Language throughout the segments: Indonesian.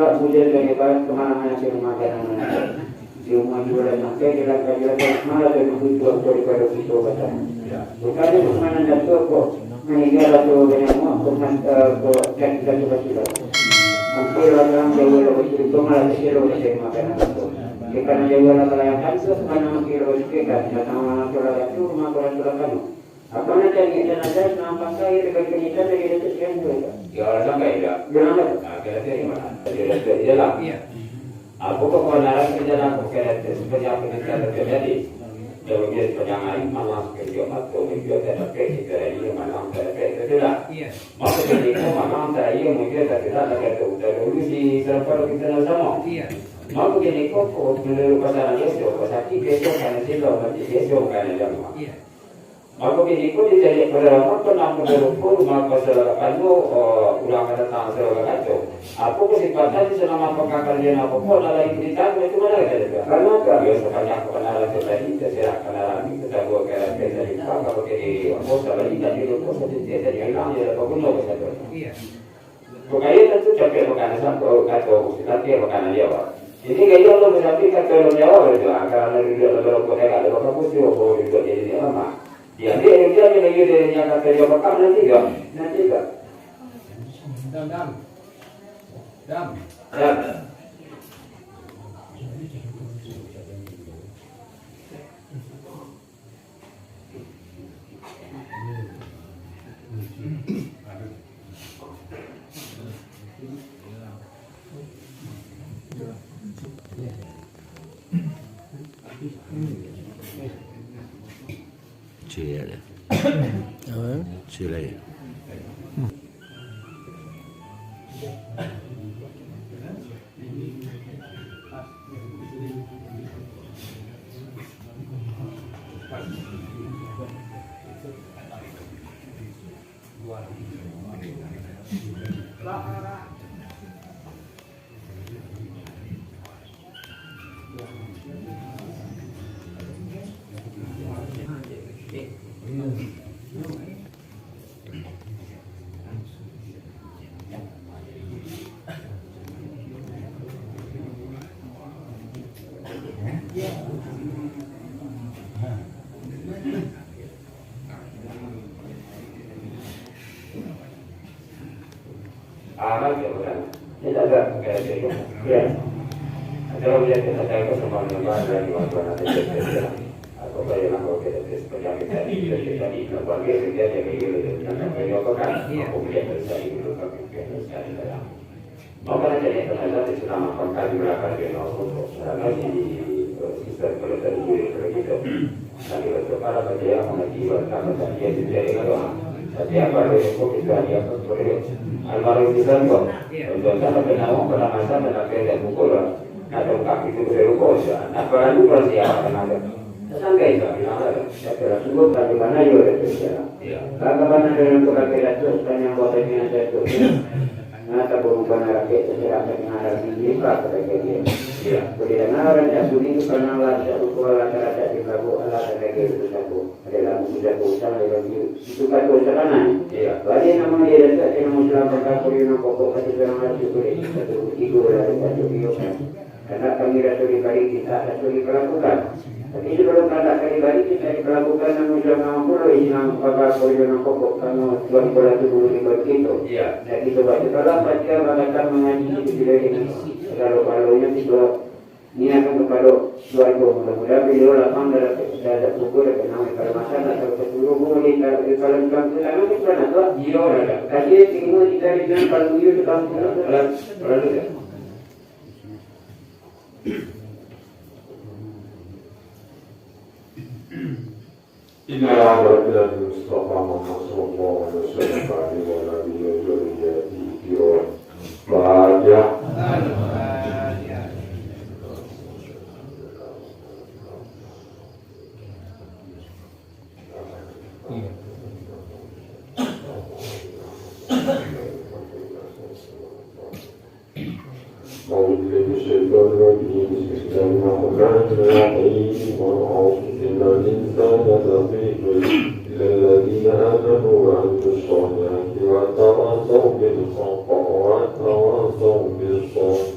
Pak Budian dari Barat kemana-mana sih rumah kanan di rumah juga dan sampai kira-kira malah dari itu daripada itu baca. Bukannya kemana dan kok meninggal atau dengan mau cek dan juga. Hampir orang jauh lebih itu malah kecil dari makanan itu. Karena jauh orang yang itu mana kira kita sama orang itu rumah orang kan. Apa nanti yang ada nampak saya dengan kita dari itu sekian tu. Ya orang sampai ya. Jangan. Kira-kira gimana? Dia lah. Aku kok nalar kerja aku kira-kira seperti apa yang terjadi. Jauh dia sepanjang malam kerja atau kerja tidak kerja ini malam kerja itu lah. Maka jadi malam tadi mungkin kita tak tahu dulu si server kita sama. Maka jadi kok menurut pasaran itu pasal besok kan silo mati besok kan jamu. Maka jadi kok jadi pada waktu nak menurutku maka selalu ulang datang selalu kacau. Aku kesempatan selama pengkajian aku pun adalah ikutikan itu mana saja. Karena dia sepanjang kebenaran tadi terserah kebenaran kita buat kayak dari apa jadi aku selalu jadi itu saja dari hilang ya apa pun mau saja. Pokoknya tentu capek bukan satu kacau tapi bukan dia. Jadi kalau Allah berarti kata Jawa itu karena dia kalau kau ada apa pun dia boleh jadi apa. Ya dia lagi dia kata dia bakal nanti enggak. Dam. Chile. Chile. Amal ya bukan. Tidak ada kayak gitu. Ya. Kalau dia kita tahu semua nama dan waktu nanti kita atau kayak nama kita seperti kita di berbagai kegiatan yang begitu. Karena beliau kan kemudian bersai dulu kami sekali dalam. Maka jadi ternyata di selama kali berapa dia untuk karena di sistem pelatihan begitu. Nanti waktu para kerja mengaji waktu dia jadi kalau setiap hari itu kita dia boleh almarhum kita kok untuk kita kenal pernah masa dan akhirnya pukul atau kaki itu berubah saja. Nah baru persiapan ada. Sangka itu ada. Saya sebut bagaimana juga itu. Bagaimana dengan kira-kira itu yang buatnya ada itu. Nah berubah rakyat secara pengarah sendiri pada dia. Kemudian orang yang sulit karena Allah seolah rata-rata di Prabu Allah dan itu satu adalah sudah usaha lagi itu kan usaha bagi nama dia dan yang Muslim berkata yang pokok ketika orang itu satu ibu dari satu ibu karena kami rasa dibalik kita rasa diperlakukan tapi sebelum kata kali kita diperlakukan yang Muslim mampu yang bakal yang pokok kamu buat bola dulu di begitu dan itu baca baca mengatakan mengaji itu tidak ini kalau itu ini akan kepada suatu mudah-mudahan beliau lapang dari buku dan kenal kalau masalah atau seluruh boleh kalau kampung sana itu kan atau dia ada tadi tinggal kita di dalam kalau dia di kampung lalu ya Inna Rabbana Mustafa Muhammad sallallahu alaihi wasallam wa nabi wa zurriyyati kiram bahagia الذين آمنوا وعملوا الصالحات وتواصوا بالحق وتواصوا بالصبر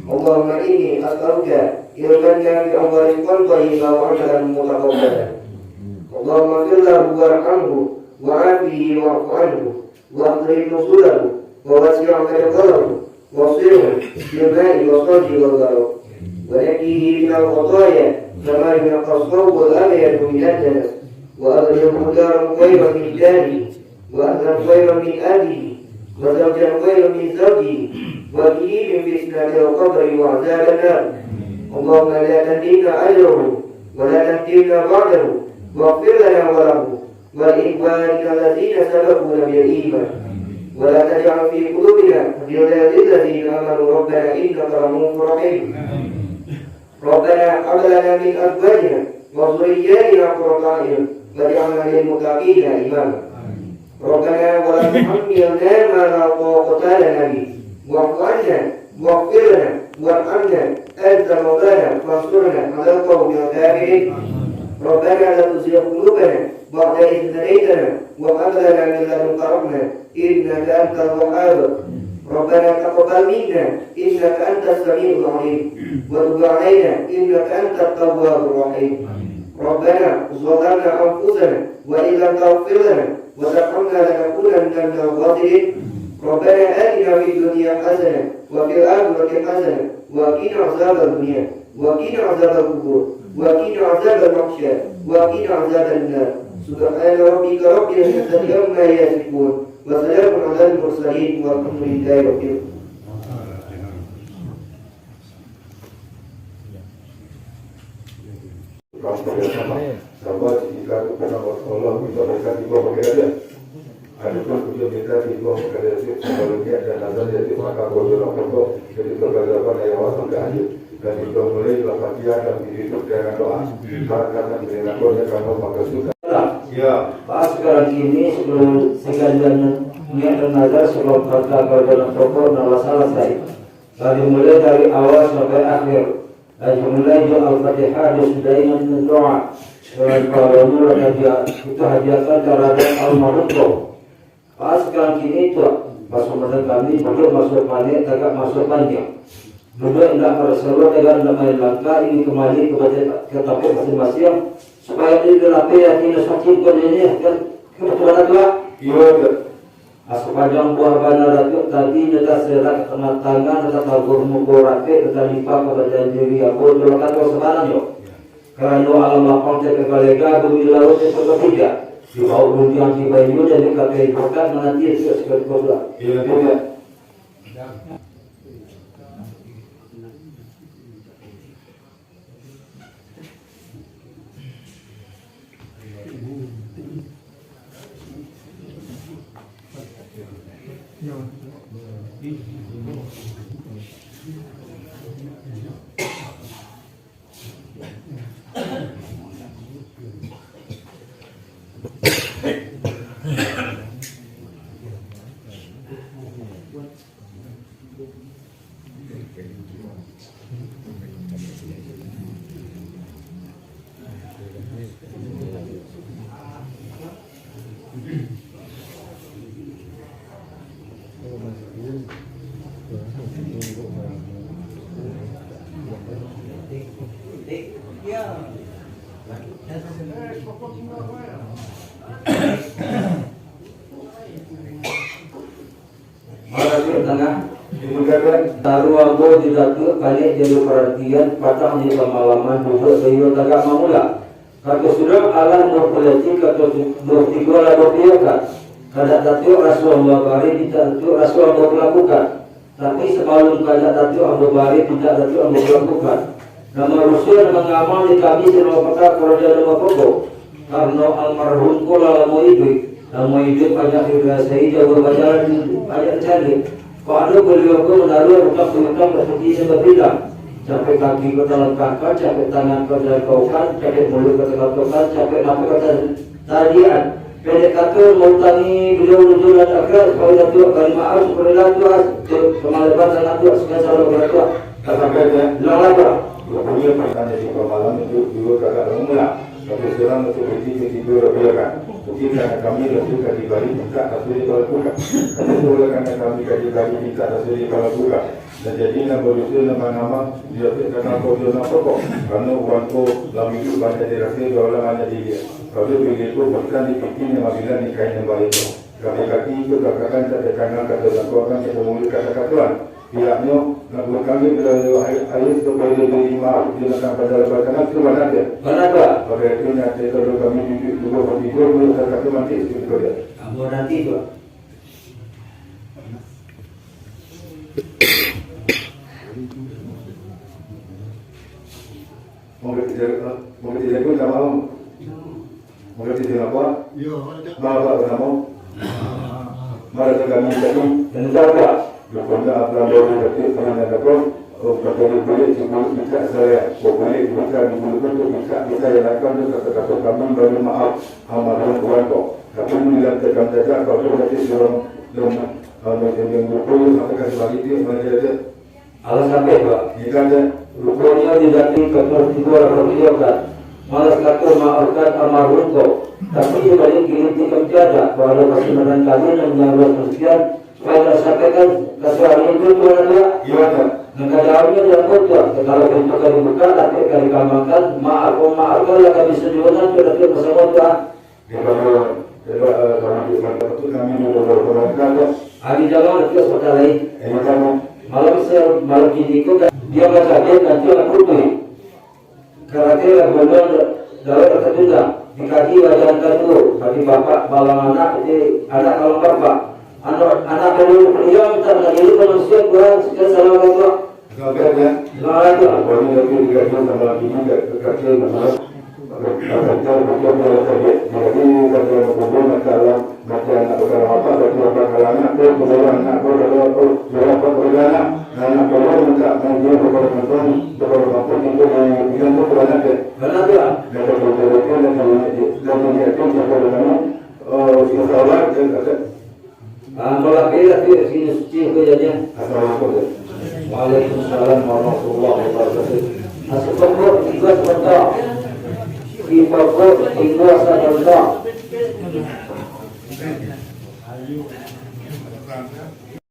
Allahumma inni as'aluka ilman nafi'an wa rizqan thayyiban wa 'amalan mutaqabbalan. Allahumma ighfir lahu warhamhu wa'afihi wa'fu anhu wa'dhib nusulahu wa wasi' madkhalahu wasilhu bil ma'i wa salji wal gharab wa naqihi min al-khataaya kama yunqqa as-sawbu wal abyadu min ad-danas wa adkhilhu daran khayran min darihi wa ahlan khayran min ahlihi wa zawjan khayran min zawjihi wa qihim bi isnadi al-qabri wa 'adab an-nar. Allahumma la tahdina ajrahu wa la tahtimna ba'dahu واغفر لنا وله ولإخواننا الذين سبقونا بالإيمان ولا تجعل في قلوبنا غلا للذين آمنوا ربنا إنك رؤوف رحيم. ربنا هب لنا من أزواجنا وذرياتنا قرة أعين واجعلنا للمتقين إماما. ربنا ولا تحملنا ما لا طاقة لنا به واعف عنا واغفر لنا وارحمنا أنت مولانا فانصرنا على القوم الكافرين. ربنا لا تزغ قلوبنا بعد إذ هديتنا وهب لنا من لدنك رحمة إنك أنت الوهاب. ربنا تقبل منا إنك أنت السميع العليم وتب علينا إنك أنت التواب الرحيم. ربنا ظلمنا أنفسنا وإن لم تغفر لنا وترحمنا لنكونن من الخاسرين. ربنا آتنا في الدنيا حسنة وفي الآخرة حسنة وقنا عذاب الدنيا وقنا عذاب القبور وقنا عذاب المحشر وقنا عذاب النار. سبحان ربك رب العزة عما يصفون وسلام على المرسلين والحمد لله رب العالمين. Sahabat jika kepada Allah kita berkat di bawah kerajaan. Adapun puja minta di bawah kerajaan sebelumnya dan nazar jadi maka boleh lakukan jadi bergabung yang awal terakhir. Dan kita mulai lakukan dan ditutup dengan doa. Karena dengan doa kamu maka sudah. Ya. Pas sekarang ini sebelum sekalian niat dan nazar sebelum berkata dalam pokok nama selesai. Dari mulai dari awal sampai akhir. Dari mulai Al-Fatihah dan sudah dengan doa. Dan kalau mulai kita hadiahkan terhadap Al-Mahmud. Pas sekarang ini itu masuk modal kami duduk masuk panik agak masuk panjang. Duduk hendak Rasulullah dengan nama langkah ini kembali ke tempat masing-masing supaya dilapih hati sakit ini kan kebetulan tua. Iya. Sepanjang buah bandar itu tadi kita serat kena tangan kita tabur mukul rakyat kita lipat kepada diri aku dulu kata sekarang yo. Karena alam lapang ke kolega bila laut itu ketiga. Di bawah dunia di bayu dan dikatakan bukan menanti seperti itu. Iya. Taruh ambo tidak tu kali jadi perhatian patah di kemalaman duduk bayu tagak mamula. Kata sudah alam berpolitik atau bertiga lah berpiakan. Kada tatu Rasulullah bari tidak tatu Rasulullah melakukan. Tapi sebelum kada tatu ambo bari tidak tatu ambo melakukan. Nama Rasul mengamal di kami selama peta kerja nama pokok. Karena almarhum kola lama hidup banyak dirasai jauh berjalan banyak cari. Kalau beliau pun lalu utang seperti sebabnya sampai kaki ke dalam kakak, sampai tangan ke dalam kaukan, sampai mulut ke dalam kaukan, sampai mata ke dalam tadian. Pendek kata mengutangi beliau nujul dan akhir kalau dah tua kali maaf sebenarnya tua kemalaban sangat tua sekian selalu bertua. Sampai lama. Punya pertanyaan di malam itu dua kakak lama. Tapi sekarang untuk berhenti tidur berbiakan. Mungkin karena kami lalu kaji balik minta hasil kalau buka. Tapi karena kami kaji balik minta hasil kalau buka. Dan jadi nak berusaha nama dia karena kau dia nak pokok karena orang tu lama itu banyak dirasa dia orang banyak dia. Kalau begitu bukan dipikir yang bila nikahin yang baik. Kaki itu katakan saya kanan kata dan kau akan kita mulai kata-katuan. Pihaknya nak berkami bila ayat supaya dia beri maaf dia nak pada lepas itu mana dia? Mana tu? Pada itu nanti kalau kami duduk bertidur boleh kata mati itu dia. Kamu nanti tu. Mungkin tidak pun sama mungkin tidak apa? Bawa nama. Mara kami tadi Dan siapa? Bukannya apa yang berarti kerana dapat boleh cuma bisa saya boleh bisa dimulakan untuk bisa yang akan kata-kata kami beri maaf amalan Tuhan kok. Tapi bila tekan saja kalau berarti seorang yang berpuluh atau kasih bagi dia mana dia Alas sampai tu. jika ada Rupanya tidak tinggal tiga orang dia kan. Malas kata maafkan almarhum kau. Tapi dia balik kirim tikam tiada. Kalau masih menan kami yang menyambut persekian, saya sampaikan kesualian itu tuan dia. gimana? Negaraannya dia kota. Kalau bentuk kali buka, tapi kali kamakan, maafkan lah kami sejualan sudah kita bersama Tuhan. Kalau itu kami berkorban Hari jalan kita sudah lain. kamu Malam ini dia baca dia nanti anak putih. Karena dia benar dalam tertunda di kaki wajah dulu. Bagi bapak balang anak itu anak kalau bapak anak dulu dia minta lagi manusia Tuhan sekian salam Allah. Kabarnya Selamat Tuhan. kalau dia tidak sama lagi tidak kekasih masalah. Jadi kalau hubungan masalah macam nak berkata apa berkata kalangan tu kemudian nak berapa bergana nak kalau minta dia berkata macam itu yang tu berana ke Benar Tuhan. dan kalau dia tu berkata insyaallah dan kata Malam ini sini suci kejadian. assalamualaikum. Waalaikumsalam warahmatullahi wabarakatuh. Asal tiga sebentar. Di pokok tinggal sebentar.